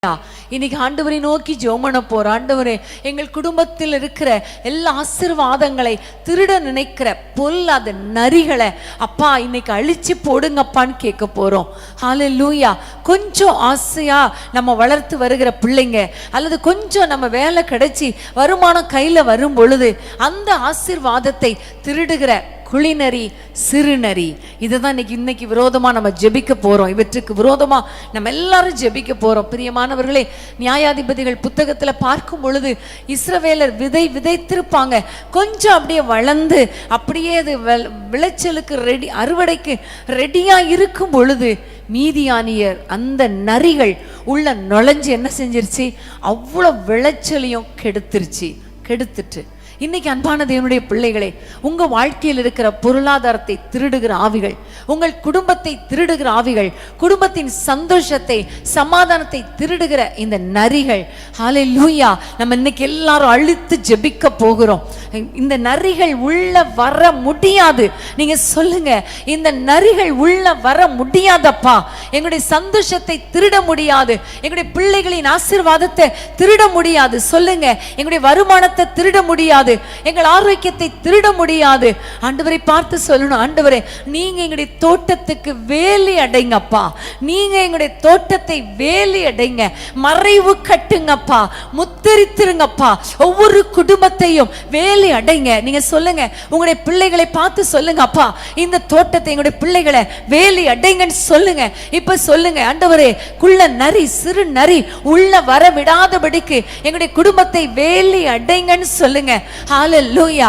இன்னைக்கு ஆண்டவரை நோக்கி ஜெபம் பண்ண போறோம். ஆண்டவரே, எங்கள் குடும்பத்தில் இருக்கிற எல்லா ஆசீர்வாதங்களை திருட நினைக்கிற பொல்லாத நரிகளை அப்பா இன்னைக்கு அழிச்சு போடுங்கப்பான்னு கேட்க போறோம். ஹல்லேலூயா. கொஞ்சம் ஆசையா நம்ம வளர்த்து வருகிற பிள்ளைங்க அல்லது கொஞ்சம் நம்ம வேலை கிடைச்சி வருமானம் கையில வரும் பொழுது அந்த ஆசீர்வாதத்தை திருடுகிற குளிநரி, சிறுநரி, இதுதான் இன்னைக்கு விரோதமா நம்ம ஜெபிக்க போறோம். இவற்றுக்கு விரோதமா நம்ம எல்லாரும் ஜெபிக்க போறோம். பிரியமானவர்களே, நியாயாதிபதிகள் புத்தகத்துல பார்க்கும் பொழுது இஸ்ரவேலர் விதைத்திருப்பாங்க. கொஞ்சம் அப்படியே வளர்ந்து அப்படியே அது விளைச்சலுக்கு அறுவடைக்கு ரெடியா இருக்கும் பொழுது மீதியானியர் அந்த நரிகள் உள்ள நுழைஞ்சு என்ன செஞ்சிருச்சு, அவ்வளவு விளைச்சலையும் கெடுத்துட்டு. இன்னைக்கு அன்பான தேவனுடைய பிள்ளைகளே, உங்க வாழ்க்கையில் இருக்கிற பொருளாதாரத்தை திருடுகிற ஆவிகள், உங்கள் குடும்பத்தை திருடுகிற ஆவிகள், குடும்பத்தின் சந்தோஷத்தை சமாதானத்தை திருடுகிற இந்த நரிகள், ஹல்லேலூயா, நம்ம இன்னைக்கு எல்லாரும் அழித்து ஜெபிக்க போகிறோம். இந்த நரிகள் உள்ள வர முடியாது. நீங்க சொல்லுங்க, இந்த நரிகள் உள்ள வர முடியாதப்பா. எங்களுடைய சந்தோஷத்தை திருட முடியாது, எங்களுடைய பிள்ளைகளின் ஆசீர்வாதத்தை திருட முடியாது. சொல்லுங்க, எங்களுடைய வருமானத்தை திருட முடியாது, எங்கள் ஆரோக்கியத்தை திருட முடியாது. ஆண்டவரை பார்த்து சொல்லணும், ஆண்டவரே, நீங்க எங்களுடைய தோட்டத்துக்கு வேலி அடைங்கப்பா. நீங்க எங்களுடைய தோட்டத்தை வேலி அடைங்க, மறைவு கட்டுங்கப்பா, முத்தரித்திருங்கப்பா. ஒவ்வொரு குடும்பத்தையும் வேலி அடைங்க. நீங்க சொல்லுங்க, உங்களுடைய பிள்ளைகளை பார்த்து சொல்லுங்க, அப்பா இந்த தோட்டத்தை எங்களுடைய பிள்ளைகளை வேலி அடைங்கன்னு சொல்லுங்க. இப்ப சொல்லுங்க, ஆண்டவரே, குள்ள நரி, சிறு நரி உள்ள வர விடாதபடிக்கு எங்களுடைய குடும்பத்தை வேலி அடைங்கன்னு சொல்லுங்க. ஹல்லேலூயா.